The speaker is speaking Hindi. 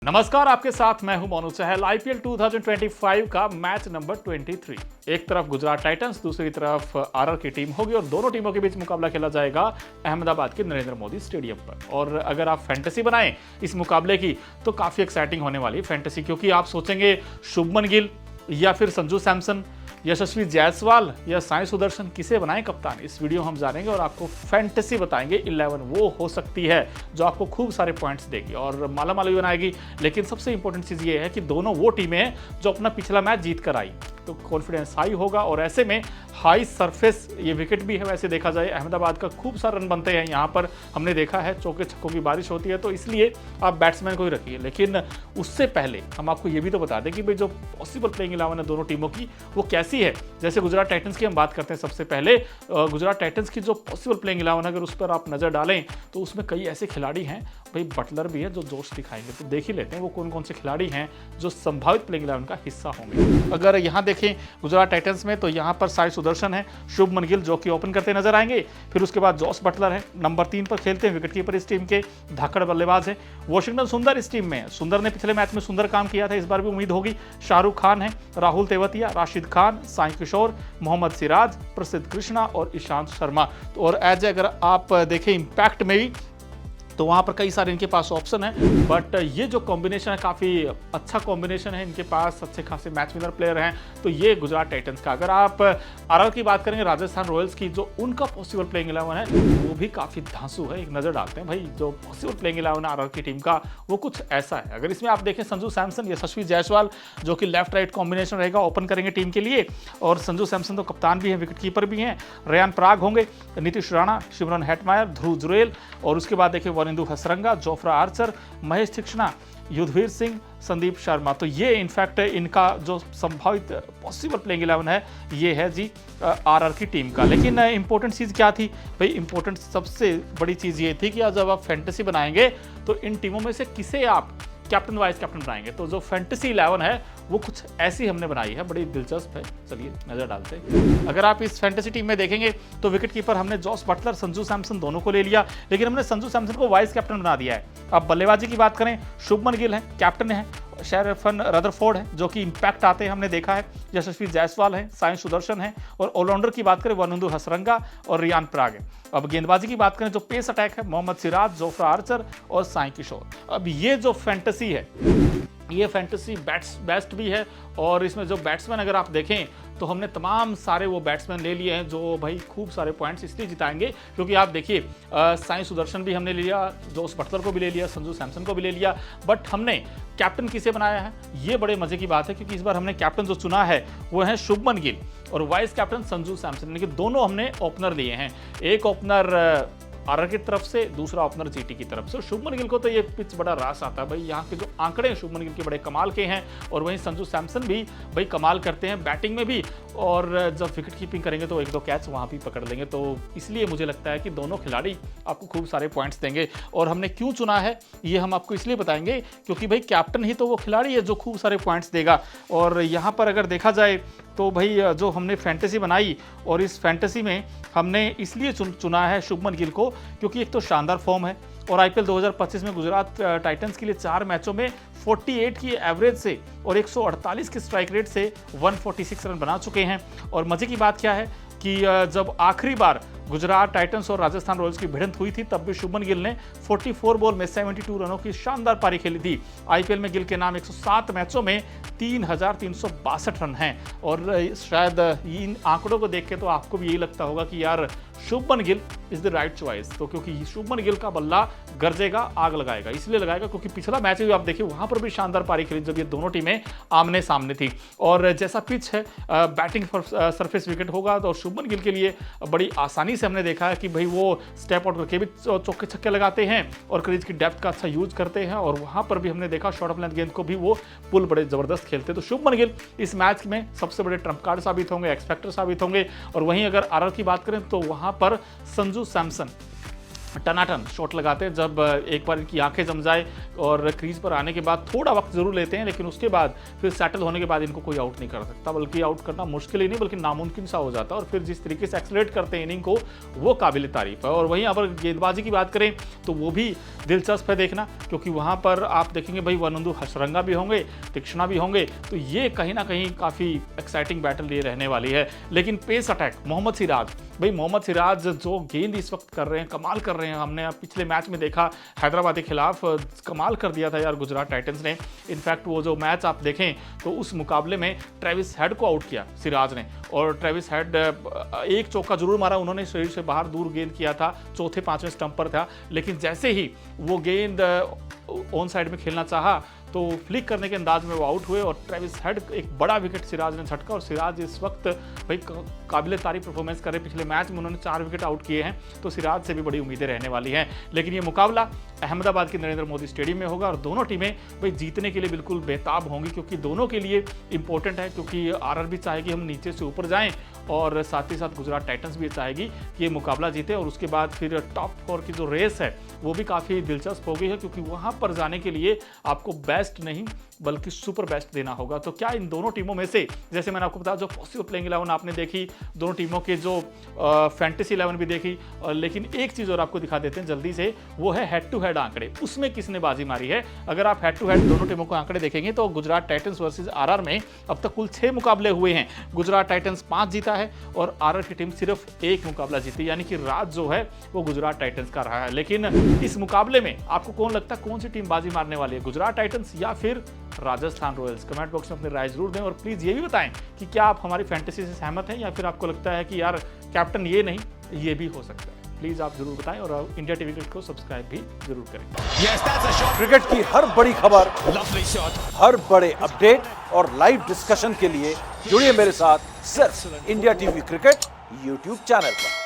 नमस्कार, आपके साथ मैं हूं मोनू चहल। आईपीएल 2025 का मैच नंबर 23। एक तरफ गुजरात टाइटंस, दूसरी तरफ आरआर की टीम होगी और दोनों टीमों के बीच मुकाबला खेला जाएगा अहमदाबाद के नरेंद्र मोदी स्टेडियम पर। और अगर आप फैंटेसी बनाएं इस मुकाबले की तो काफी एक्साइटिंग होने वाली है फैंटेसी, क्योंकि आप सोचेंगे शुभमन गिल या फिर संजू सैमसन, यशस्वी जायसवाल या साई सुदर्शन, किसे बनाएं कप्तान। इस वीडियो हम जानेंगे और आपको फैंटेसी बताएंगे 11 वो हो सकती है जो आपको खूब सारे पॉइंट्स देगी और मालामाल भी बनाएगी। लेकिन सबसे इंपॉर्टेंट चीज़ ये है कि दोनों वो टीमें हैं जो अपना पिछला मैच जीत कर आई, तो कॉन्फिडेंस हाई होगा। और ऐसे में हाई सरफेस ये विकेट भी है, वैसे देखा जाए अहमदाबाद का खूब सारे रन बनते हैं यहाँ पर, हमने देखा है चौके छक्कों की बारिश होती है, तो इसलिए आप बैट्समैन को ही रखिए। लेकिन उससे पहले हम आपको ये भी तो बता दें कि भाई जो पॉसिबल प्लेइंग 11 है दोनों टीमों की वो कैसी है। जैसे गुजरात टाइटंस की हम बात करते हैं सबसे पहले। गुजरात टाइटंस की जो पॉसिबल प्लेइंग 11 अगर उस पर आप नज़र डालें तो उसमें कई ऐसे खिलाड़ी हैं, भाई बटलर भी है जो जोश दिखाएंगे, तो देख ही लेते हैं वो कौन कौन से खिलाड़ी हैं जो संभावित प्लेइंग 11 का हिस्सा होंगे। अगर यहाँ देखें गुजरात टाइटंस में तो यहाँ पर साई सुदर्शन है, शुभमन गिल जो कि ओपन करते नजर आएंगे, फिर उसके बाद जॉस बटलर है, नंबर 3 पर खेलते हैं, विकेट कीपर इस टीम के, धाकड़ बल्लेबाज है। वॉशिंगटन सुंदर इस टीम में है, सुंदर ने पिछले मैच में सुंदर काम किया था, इस बार भी उम्मीद होगी। शाहरुख खान है, राहुल तेवतिया, राशिद खान, साई किशोर, मोहम्मद सिराज, प्रसिद्ध कृष्णा और ईशांत शर्मा। और एज अगर आप देखें इम्पैक्ट में भी तो वहाँ पर कई सारे इनके पास ऑप्शन है, बट ये जो कॉम्बिनेशन है काफ़ी अच्छा कॉम्बिनेशन है, इनके पास अच्छे खासे मैच विनर प्लेयर हैं। तो ये गुजरात टाइटंस का। अगर आप आरआर की बात करेंगे, राजस्थान रॉयल्स की, जो उनका पॉसिबल प्लेइंग 11 है वो भी काफ़ी धांसू है। एक नज़र डालते हैं भाई जो पॉसिबल प्लेइंग 11 है आरआर की टीम का वो कुछ ऐसा है। अगर इसमें आप देखें संजू सैमसन, यशस्वी जायसवाल जो कि लेफ्ट राइट कॉम्बिनेशन रहेगा, ओपन करेंगे टीम के लिए। और संजू सैमसन तो कप्तान भी हैं, विकेट कीपर भी हैं। रेयान पराग होंगे, नीतीश राणा, शिमरन हेटमायर, ध्रुव जुरेल, और उसके बाद देखिए वरिंदु हसरंगा, जोफ्रा आर्चर, महेश तीक्ष्णा, युद्धवीर सिंह, संदीप शर्मा। तो ये इनफैक्ट इनका जो संभावित पॉसिबल प्लेइंग 11 है ये है जी आरआर की टीम का। लेकिन इंपॉर्टेंट चीज़ क्या थी भाई? इंपॉर्टेंट सबसे बड़ी चीज़ ये थी कि जब आप फैंटेसी बनाएंगे तो इन टीमों में से किसे आप कैप्टन वाइस कैप्टन बनाएंगे। तो जो फैंटेसी 11 है वो कुछ ऐसी हमने बनाई है, बड़ी दिलचस्प है। चलिए नजर डालते हैं। अगर आप इस फैंटेसी टीम में देखेंगे तो विकेट कीपर हमने जॉस बटलर, संजू सैमसन दोनों को ले लिया, लेकिन हमने संजू सैमसन को वाइस कैप्टन बना दिया है। अब बल्लेबाजी की बात करें, शुभमन गिल है, कैप्टन है, शेरफन रदरफोर्ड है जो कि इंपैक्ट आते हैं हमने देखा है, यशस्वी जायसवाल है, साई सुदर्शन है, और ऑलराउंडर की बात करें वरिंदु हसरंगा और रेयान पराग है। अब गेंदबाजी की बात करें जो पेस अटैक है, मोहम्मद सिराज, जोफ्रा आर्चर और साई किशोर। अब ये जो फैंटेसी है ये फैंटेसी बेस्ट भी है, और इसमें जो बैट्समैन अगर आप देखें तो हमने तमाम सारे वो बैट्समैन ले लिए हैं जो भाई खूब सारे पॉइंट्स इसलिए जिताएंगे क्योंकि आप देखिए साई सुदर्शन भी हमने ले लिया, जोस बटलर को भी ले लिया, संजू सैमसन को भी ले लिया, बट हमने कैप्टन किसे बनाया है ये बड़े मजे की बात है, क्योंकि इस बार हमने कैप्टन जो चुना है वो है शुभमन गिल और वाइस कैप्टन संजू सैमसन, यानी कि दोनों हमने ओपनर लिए हैं। एक ओपनर आरआर की तरफ से, दूसरा ओपनर जीटी की तरफ से। शुभमन गिल को तो ये पिच बड़ा रास आता है भाई, यहाँ के जो आंकड़े हैं शुभमन गिल के बड़े कमाल के हैं, और वहीं संजू सैमसन भी भाई कमाल करते हैं बैटिंग में भी, और जब विकेट कीपिंग करेंगे तो 1-2 कैच वहाँ भी पकड़ लेंगे। तो इसलिए मुझे लगता है कि दोनों खिलाड़ी आपको खूब सारे पॉइंट्स देंगे। और हमने क्यों चुना है ये हम आपको इसलिए बताएंगे क्योंकि भाई कैप्टन ही तो वो खिलाड़ी है जो खूब सारे पॉइंट्स देगा। और यहाँ पर अगर देखा जाए तो भाई जो हमने फैंटेसी बनाई, और इस फैंटेसी में हमने इसलिए चुना है शुभमन गिल को क्योंकि एक तो शानदार फॉर्म है, और आईपीएल 2025 में गुजरात टाइटंस के लिए 4 मैचों में 48 की एवरेज से और 148 की स्ट्राइक रेट से 146 रन बना चुके हैं। और मजे की बात क्या है कि जब आखिरी बार गुजरात टाइटंस और राजस्थान रॉयल्स की भिड़ंत हुई थी तब भी शुभमन गिल ने 44 बॉल में 72 रनों की शानदार पारी खेली थी। आईपीएल में गिल के नाम 107 मैचों में 3,362 रन हैं, और शायद इन आंकड़ों को देख के तो आपको भी यही लगता होगा कि यार Shubman Gill is the right choice. तो क्योंकि शुभमन गिल का बल्ला गरजेगा, आग लगाएगा, इसलिए लगाएगा क्योंकि पिछला मैच भी आप देखिए वहां पर भी शानदार पारी खेली जब ये दोनों टीमें आमने सामने थी। और जैसा पिच है बैटिंग सरफेस विकेट होगा तो शुभमन गिल के लिए बड़ी आसानी से हमने देखा है कि भाई वो स्टेप आउट करके भी चौके छक्के लगाते हैं और क्रीज की डेप्थ का अच्छा यूज करते हैं, और वहां पर भी हमने देखा शॉर्ट ऑफ लेंथ गेंद को भी वो पुल बड़े जबरदस्त खेलते। तो शुभमन गिल इस मैच में सबसे बड़े ट्रम्प कार्ड साबित होंगे, एक्स फैक्टर साबित होंगे। और वहीं अगर आरआर की बात करें तो वहां पर संजू सैमसन टनाटन शॉट लगाते हैं। जब एक बार इनकी आंखें जम जाए और क्रीज पर आने के बाद थोड़ा वक्त जरूर लेते हैं, लेकिन उसके बाद फिर सेटल होने के बाद इनको कोई आउट नहीं कर सकता, बल्कि आउट करना मुश्किल ही नहीं बल्कि नामुमकिन सा हो जाता है। और फिर जिस तरीके से एक्सलेट करते हैं इनिंग को, वो काबिल तारीफ है। और वहीं अगर गेंदबाजी की बात करें तो वो भी दिलचस्प है देखना, क्योंकि वहाँ पर आप देखेंगे भाई वनंदु हशरंगा भी होंगे, तीक्ष्णा भी होंगे, तो ये कहीं ना कहीं काफ़ी एक्साइटिंग बैटल ये रहने वाली है। लेकिन पेस अटैक मोहम्मद सिराज, भाई मोहम्मद सिराज जो गेंद इस वक्त कर रहे हैं, कमाल कर रहे हैं। हमने पिछले मैच में देखा हैदराबाद के खिलाफ कमाल कर दिया था यार गुजरात टाइटंस ने। इनफैक्ट वो जो मैच आप देखें तो उस मुकाबले में ट्रेविस हेड को आउट किया सिराज ने, और ट्रेविस हेड एक चौका जरूर मारा उन्होंने, शरीर से बाहर दूर गेंद किया था, चौथे पांचवें स्टंप पर था, लेकिन जैसे ही वो गेंद ऑन साइड में खेलना चाहा तो फ्लिक करने के अंदाज में वो आउट हुए और ट्रेविस हेड एक बड़ा विकेट सिराज ने झटका। और सिराज इस वक्त भाई काबिल तारीफ परफॉर्मेंस कर रहे, पिछले मैच में उन्होंने 4 विकेट आउट किए हैं, तो सिराज से भी बड़ी उम्मीदें रहने वाली हैं। लेकिन ये मुकाबला अहमदाबाद के नरेंद्र मोदी स्टेडियम में होगा और दोनों टीमें भाई जीतने के लिए बिल्कुल बेताब होंगी, क्योंकि दोनों के लिए इंपॉर्टेंट है, क्योंकि आरआर भी चाहेगी हम नीचे से ऊपर जाएं और साथ ही साथ गुजरात टाइटंस भी चाहेगी कि ये मुकाबला जीते। और उसके बाद फिर टॉप 4 की जो रेस है वो भी काफ़ी दिलचस्प हो गई है, क्योंकि वहाँ पर जाने के लिए आपको बेस्ट नहीं बल्कि सुपर बेस्ट देना होगा। तो क्या इन दोनों टीमों में से, जैसे मैंने आपको बताया जो पॉसिबल प्लेइंग 11 आपने देखी, दोनों टीमों के जो फैंटेसी 11 भी देखी, लेकिन एक चीज़ और आपको दिखा देते हैं जल्दी से, वो है हेड टू हेड आंकड़े, उसमें किसने बाजी मारी है। अगर आप हेड टू हेड दोनों टीमों को आंकड़े देखेंगे तो गुजरात टाइटंस वर्सेज आरआर में अब तक कुल 6 मुकाबले हुए हैं। गुजरात टाइटंस 5 जीता है और आरआर की टीम सिर्फ 1 मुकाबला जीती, यानी कि राज जो है वो गुजरात टाइटंस का रहा है। लेकिन इस मुकाबले में आपको कौन लगता है कौन सी टीम बाजी मारने वाली है, गुजरात टाइटंस या फिर राजस्थान रॉयल्स? कमेंट बॉक्स में अपनी राय जरूर दें और प्लीज़ ये भी बताएं कि क्या आप हमारी फैंटेसी से सहमत हैं या फिर आपको लगता है कि यार कैप्टन ये नहीं ये भी हो सकता है। प्लीज़ आप जरूर बताएं और इंडिया टीवी क्रिकेट को सब्सक्राइब भी जरूर करें। क्रिकेट की हर बड़ी खबर, हर बड़े अपडेट और लाइव डिस्कशन के लिए जुड़िए मेरे साथ सिर्फ India TV cricket YouTube channel पर।